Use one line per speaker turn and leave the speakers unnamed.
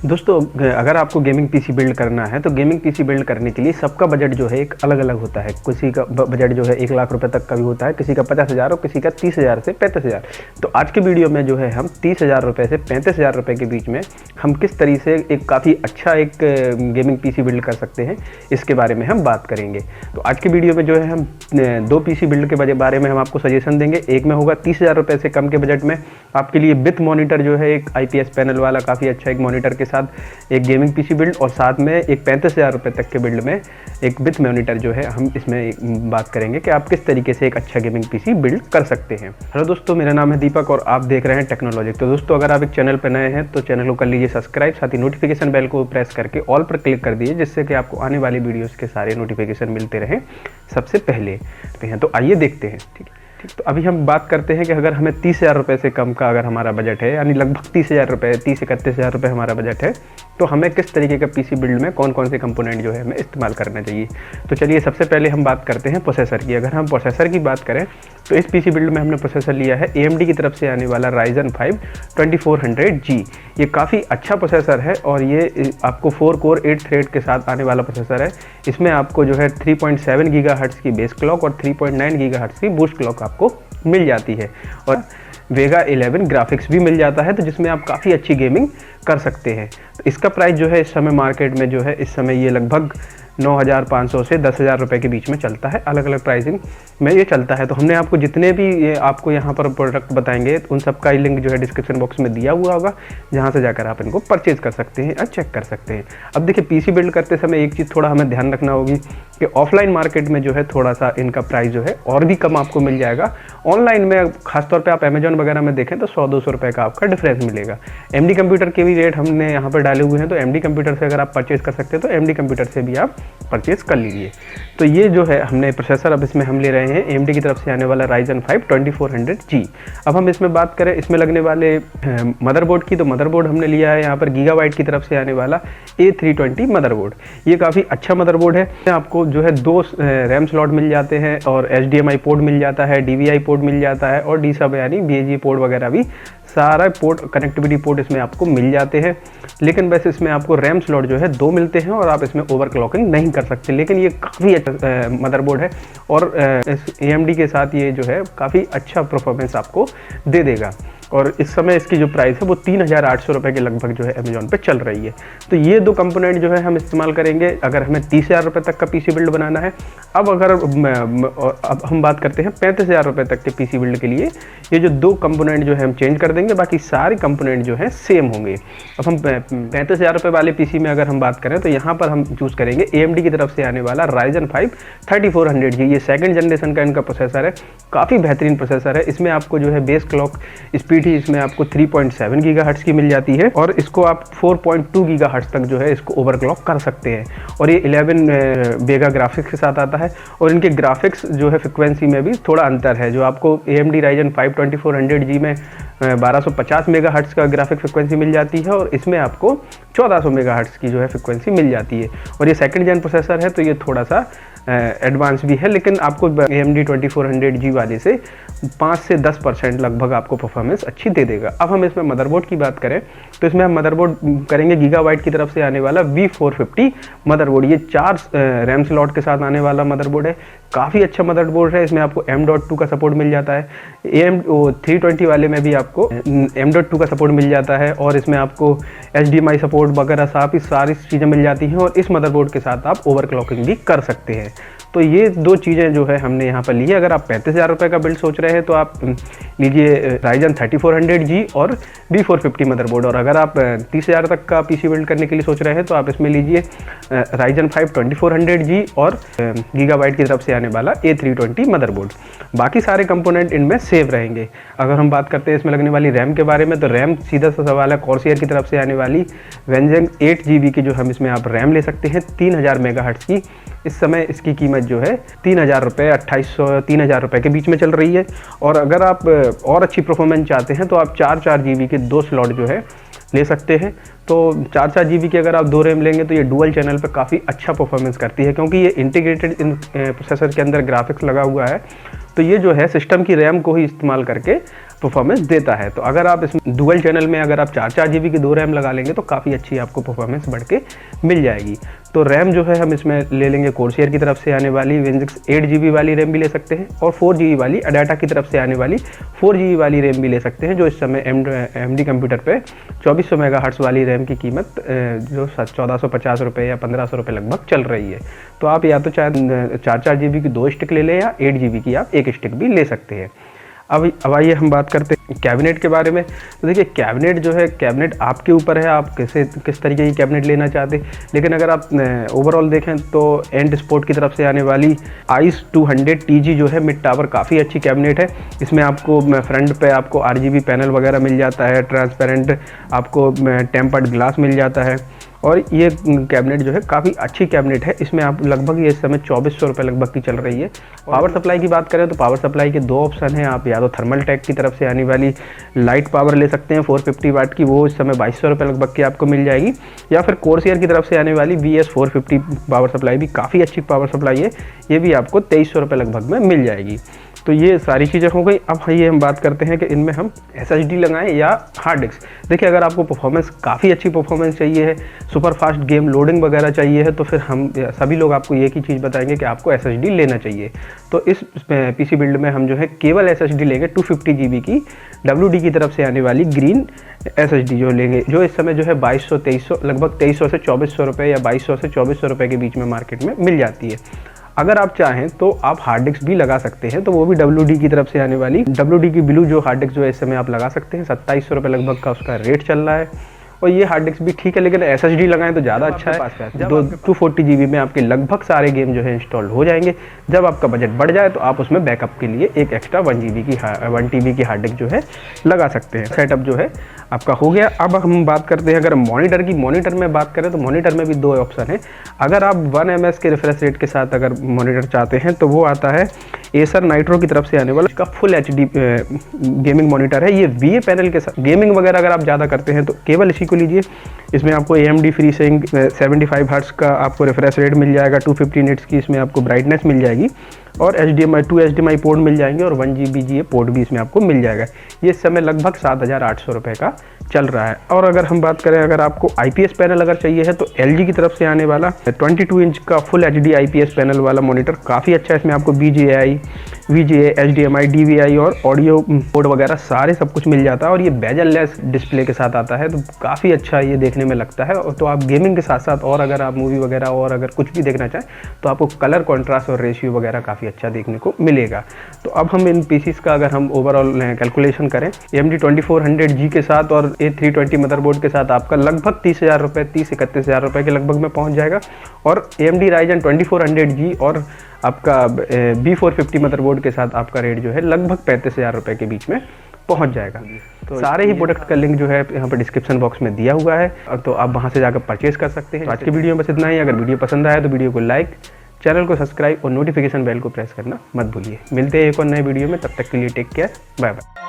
दोस्तों अगर आपको गेमिंग पीसी बिल्ड करना है तो गेमिंग पीसी बिल्ड करने के लिए सबका बजट जो है एक अलग अलग होता है। किसी का बजट जो है 1 लाख रुपए तक का भी होता है, किसी का 50,000 और किसी का 30,000 से 35,000। तो आज के वीडियो में जो है हम 30,000 रुपये से 35,000 रुपये के बीच में हम किस तरीके से एक काफ़ी अच्छा एक गेमिंग पीसी बिल्ड कर सकते हैं इसके बारे में हम बात करेंगे। तो आज के वीडियो में जो है हम 2 पीसी बिल्ड के बारे में हम आपको सजेशन देंगे। एक में होगा 30,000 रुपये से कम के बजट में आपके लिए विथ मॉनिटर जो है एक IPS पैनल वाला काफ़ी अच्छा एक मॉनिटर के साथ एक गेमिंग पीसी बिल्ड, और साथ में एक 35,000 रुपये तक के बिल्ड में एक विथ मॉनिटर जो है हम इसमें बात करेंगे कि आप किस तरीके से एक अच्छा गेमिंग पीसी बिल्ड कर सकते हैं। हेलो दोस्तों, मेरा नाम है दीपक और आप देख रहे हैं टेक्नोलॉजी। तो दोस्तों अगर आप एक चैनल पर नए हैं तो चैनल को कर लीजिए सब्सक्राइब, साथ ही नोटिफिकेशन बेल को प्रेस करके ऑल पर क्लिक कर दीजिए, जिससे कि आपको आने वाली वीडियोज़ के सारे नोटिफिकेशन मिलते रहें सबसे पहले। तो आइए देखते हैं। ठीक है, तो अभी हम बात करते हैं कि अगर हमें 30,000 रुपये से कम का अगर हमारा बजट है, यानी लगभग 30,000 रुपये, 30-31,000 रुपये हमारा बजट है, तो हमें किस तरीके का पीसी बिल्ड में कौन कौन से कंपोनेंट जो है हमें इस्तेमाल करना चाहिए। तो चलिए सबसे पहले हम बात करते हैं प्रोसेसर की। अगर हम प्रोसेसर की बात करें तो इस पीसी बिल्ड में हमने प्रोसेसर लिया है AMD की तरफ से आने वाला Ryzen 5 2400G। ये काफ़ी अच्छा प्रोसेसर है और ये आपको 4 कोर 8 थ्रेड के साथ आने वाला प्रोसेसर है। इसमें आपको जो है 3.7 गीगाहर्ट्ज़ की बेस क्लॉक और 3.9 गीगाहर्ट्ज़ की बूस्ट क्लॉक आपको मिल जाती है, और वेगा 11 ग्राफिक्स भी मिल जाता है, तो जिसमें आप काफ़ी अच्छी गेमिंग कर सकते हैं। तो इसका प्राइस जो है इस समय मार्केट में जो है इस समय ये लगभग 9,500 से 10,000 रुपये के बीच में चलता है। अलग अलग प्राइसिंग में ये चलता है। तो हमने आपको जितने भी ये आपको यहाँ पर प्रोडक्ट बताएंगे उन सब का लिंक जो है डिस्क्रिप्शन बॉक्स में दिया हुआ होगा, जहाँ से जाकर आप इनको परचेज कर सकते हैं और चेक कर सकते हैं। अब देखिए, पीसी बिल्ड करते समय एक चीज़ थोड़ा हमें ध्यान रखना होगी कि ऑफलाइन मार्केट में जो है थोड़ा सा इनका प्राइस जो है और भी कम आपको मिल जाएगा। ऑनलाइन में खासतौर पे आप अमेजॉन वगैरह में देखें तो 100-200 रुपये का आपका डिफरेंस मिलेगा। MD कंप्यूटर के भी रेट हमने यहाँ पर डाले हुए हैं, तो MD कंप्यूटर से अगर आप परचेज कर सकते हैं तो MD कंप्यूटर से भी आप परचेज कर लीजिए। तो ये जो है हमने प्रोसेसर अब इसमें हम ले रहे हैं AMD की तरफ से आने वाला Ryzen 5 2400G। अब हम इसमें बात करें इसमें लगने वाले मदरबोर्ड की, तो मदरबोर्ड हमने लिया है यहाँ पर गीगाबाइट की तरफ से आने वाला A320 मदरबोर्ड। ये काफ़ी अच्छा मदरबोर्ड है। आपको जो है 2 रैम स्लॉट मिल जाते हैं और HDMI पोर्ट मिल जाता है, DVI पोर्ट मिल जाता है और D-Sub यानी BAG पोर्ट वगैरह भी सारा पोर्ट, कनेक्टिविटी पोर्ट इसमें आपको मिल जाते हैं। लेकिन बस इसमें आपको रैम स्लॉट जो है 2 मिलते हैं और आप इसमें ओवरक्लॉकिंग नहीं कर सकते। लेकिन ये काफ़ी अच्छा मदरबोर्ड है और AMD के साथ ये जो है काफ़ी अच्छा परफॉर्मेंस आपको दे देगा। और इस समय इसकी जो प्राइस है वो 3,800 रुपये के लगभग जो है अमेजॉन पे चल रही है। तो ये 2 कंपोनेंट जो है हम इस्तेमाल करेंगे अगर हमें 30,000 रुपये तक का पीसी बिल्ड बनाना है। अब हम बात करते हैं 35,000 रुपये तक के पीसी बिल्ड के लिए। ये जो 2 कंपोनेंट जो है हम चेंज कर देंगे, बाकी सारे कंपोनेंट जो है सेम होंगे। अब हम 35,000 रुपये वाले पीसी में अगर हम बात करें तो यहाँ पर हम चूज़ करेंगे AMD की तरफ से आने वाला Ryzen 5 3400G। ये 2nd जनरेशन का इनका प्रोसेसर है, काफ़ी बेहतरीन प्रोसेसर है। इसमें आपको जो है बेस क्लॉक स्पीड ही इसमें आपको 3.7 गीगाहर्ट्ज़ की मिल जाती है और इसको आप 4.2 गीगाहर्ट्ज़ तक जो है इसको ओवरक्लॉक कर सकते हैं। और ये 11 वेगा ग्राफिक्स के साथ आता है और इनके ग्राफिक्स जो है फ्रिक्वेंसी में भी थोड़ा अंतर है। जो आपको AMD Ryzen 5 2400G में 1250 मेगाहर्ट्ज़ का ग्राफिक फ्रिक्वेंसी मिल जाती है और इसमें आपको 1400 मेगाहर्ट्ज़ की जो है फ्रिक्वेंसी मिल जाती है। और ये 2nd जन प्रोसेसर है तो ये थोड़ा सा एडवांस भी है, लेकिन आपको AMD 2400G वाले से 5 से 10% लगभग आपको परफॉर्मेंस अच्छी दे देगा। अब हम इसमें मदरबोर्ड की बात करें तो इसमें हम मदरबोर्ड करेंगे गीगाबाइट की तरफ से आने वाला V450 मदरबोर्ड। ये 4 रैम स्लॉट के साथ आने वाला मदरबोर्ड है, काफ़ी अच्छा मदरबोर्ड है। इसमें आपको M.2 का सपोर्ट मिल जाता है। 320 वाले में भी आपको M.2 का सपोर्ट मिल जाता है और इसमें आपको HDMI सपोर्ट वगैरह सारी चीज़ें मिल जाती हैं और इस मदरबोर्ड के साथ आप ओवरक्लॉकिंग भी कर सकते हैं। तो ये 2 चीज़ें जो है हमने यहाँ पर ली है। अगर आप 35,000 रुपये का बिल्ड सोच रहे हैं तो आप लीजिए Ryzen 3400G और V450 मदरबोर्ड। और अगर आप 30,000 तक का पीसी बिल्ड करने के लिए सोच रहे हैं तो आप इसमें लीजिए Ryzen 5 2400G और गीगाबाइट की तरफ से आने वाला A320 मदरबोर्ड। बाकी सारे कंपोनेंट इनमें सेव रहेंगे। अगर हम बात करते हैं इसमें लगने वाली रैम के बारे में, तो रैम सीधा सा सवाल है कॉर्सियर की तरफ से आने वाली वेंजन 8GB की जो हम इसमें आप रैम ले सकते हैं 3000 मेगाहर्ट्ज़ की। इस समय इसकी कीमत जो है 3,000 रुपये, 2,800 3,000 रुपये के बीच में चल रही है। और अगर आप और अच्छी परफॉर्मेंस चाहते हैं तो आप 4 GB के 2 स्लॉट जो है ले सकते हैं। तो 4 GB की अगर आप 2 रैम लेंगे तो ये डुअल चैनल पर काफ़ी अच्छा परफॉर्मेंस करती है, क्योंकि ये इंटीग्रेटेड प्रोसेसर के अंदर ग्राफिक्स लगा हुआ है। तो ये जो है सिस्टम की रैम को ही इस्तेमाल करके परफॉर्मेंस देता है। तो अगर आप इसमें डुअल चैनल में अगर आप 4 GB की 2 रैम लगा लेंगे तो काफ़ी अच्छी आपको परफॉर्मेंस बढ़ के मिल जाएगी। तो रैम जो है हम इसमें ले लेंगे कोर्सियर की तरफ से आने वाली विनजिक्स 8 GB वाली रैम भी ले सकते हैं, और 4 GB वाली अडाटा की तरफ से आने वाली 4 GB वाली रैम भी ले सकते हैं, जो इस समय AMD कंप्यूटर पे 2400 मेगाहर्ट्ज़ वाली रैम की कीमत जो 1450 रुपये या 1500 रुपये लगभग चल रही है। तो आप या तो चाहे 4 GB की 2 स्टिक ले लें या 8 GB की आप 1 स्टिक भी ले सकते हैं। अब आइए हम बात करते हैं कैबिनेट के बारे में। तो देखिए कैबिनेट जो है, कैबिनेट आपके ऊपर है, आप किस तरीके की कैबिनेट लेना चाहते हैं। लेकिन अगर आप ओवरऑल देखें तो एंड स्पोर्ट की तरफ से आने वाली आइस 200 TG जो है मिड टावर काफ़ी अच्छी कैबिनेट है। इसमें आपको फ्रंट पे आपको RGB पैनल वगैरह मिल जाता है, ट्रांसपेरेंट आपको टेम्पर्ड ग्लास मिल जाता है, और ये कैबिनेट जो है काफ़ी अच्छी कैबिनेट है। इसमें आप लगभग ये इस समय 2400 रुपये लगभग की चल रही है। पावर सप्लाई की बात करें तो पावर सप्लाई के 2 ऑप्शन हैं। आप या तो थर्मल टेक की तरफ से आने वाली लाइट पावर ले सकते हैं 450 वाट की, वो इस समय 2200 रुपये लगभग की आपको मिल जाएगी, या फिर कोर्सियर की तरफ से आने वाली BS 450 पावर सप्लाई भी काफ़ी अच्छी पावर सप्लाई है, ये भी आपको 2300 रुपये लगभग में मिल जाएगी। तो ये सारी चीज़ें हो गई। अब ये हम बात करते हैं कि इनमें हम SSD लगाएं या हार्ड डिस्क। देखिए अगर आपको परफॉर्मेंस काफ़ी अच्छी परफॉर्मेंस चाहिए है, सुपर फास्ट गेम लोडिंग वगैरह चाहिए है, तो फिर हम सभी लोग आपको एक ही चीज़ बताएंगे कि आपको SSD लेना चाहिए। तो इस PC बिल्ड में हम जो है केवल SSD लेंगे 250 GB की WD की तरफ से आने वाली ग्रीन SSD जो लेंगे, जो इस समय जो है 2200-2300 लगभग 2300 से 2400 रुपये या 2200 से 2400 रुपये के बीच में मार्केट में मिल जाती है। अगर आप चाहें तो आप हार्ड डिस्क भी लगा सकते हैं, तो वो भी WD की तरफ से आने वाली WD की ब्लू जो हार्ड डिस्क जो है इस समय आप लगा सकते हैं। 2700 रुपये लगभग का उसका रेट चल रहा है, और ये हार्ड डिस्क भी ठीक है, लेकिन SSD लगाएं तो ज़्यादा अच्छा है। 240 GB में आपके लगभग सारे गेम जो है इंस्टॉल हो जाएंगे। जब आपका बजट बढ़ जाए तो आप उसमें बैकअप के लिए एक एक्स्ट्रा 1 TB की हार्ड डिस्क जो है लगा सकते हैं। सेटअप जो है आपका हो गया। अब हम बात करते हैं अगर मॉनिटर की। मॉनिटर में बात करें तो मॉनिटर में भी 2 ऑप्शन है। अगर आप 1 ms के रिफ्रेश रेट के साथ अगर मॉनिटर चाहते हैं तो वो आता है एसर नाइट्रो की तरफ से आने वाला, इसका फुल HD गेमिंग मॉनिटर है। ये VA पैनल के साथ गेमिंग वगैरह अगर आप ज़्यादा करते हैं तो केवल इसी को लीजिए। इसमें आपको AMD FreeSync 75 हर्ट्ज़ का आपको रिफ्रेश रेट मिल जाएगा, 250 निट्स की इसमें आपको ब्राइटनेस मिल जाएगी, और टू HDMI पोर्ट मिल जाएंगे, और 1 GB GA पोर्ट भी इसमें आपको मिल जाएगा। ये इस समय लगभग 7800 रुपये का चल रहा है। और अगर हम बात करें अगर आपको IPS पैनल अगर चाहिए है तो LG की तरफ से आने वाला 22 इंच का फुल HD IPS पैनल वाला मॉनिटर काफ़ी अच्छा है। इसमें आपको VGA, HDMI, DVI और ऑडियो पोर्ट वगैरह सारे सब कुछ मिल जाता है, और ये बेजल लेस डिस्प्ले के साथ आता है, तो काफ़ी अच्छा ये देखने में लगता है। और तो आप गेमिंग के साथ साथ और अगर आप मूवी वगैरह और अगर कुछ भी देखना चाहें तो आपको कलर कॉन्ट्रास्ट और रेशियो वगैरह काफ़ी अच्छा देखने को मिलेगा। तो अब हम इन पीसीस का अगर हम ओवरऑल कैलकुलेशन करें AMD 2400G के साथ और A320 मदरबोर्ड के साथ आपका लगभग 30,000 रुपये 30-31,000 रुपये के लगभग में पहुंच जाएगा, और AMD Ryzen 2400G और आपका B450 मदरबोर्ड के साथ आपका रेट जो है लगभग 35,000 रुपये के बीच में पहुंच जाएगा। तो सारे ही प्रोडक्ट का लिंक जो है यहाँ पर डिस्क्रिप्शन बॉक्स में दिया हुआ है, तो आप वहाँ से जाकर परचेज कर सकते हैं। तो आज की वीडियो में बस इतना ही। अगर वीडियो पसंद आया तो वीडियो को लाइक, चैनल को सब्सक्राइब और नोटिफिकेशन बेल को प्रेस करना मत भूलिए। मिलते हैं एक और नए वीडियो में, तब तक के लिए टेक केयर, बाय बाय।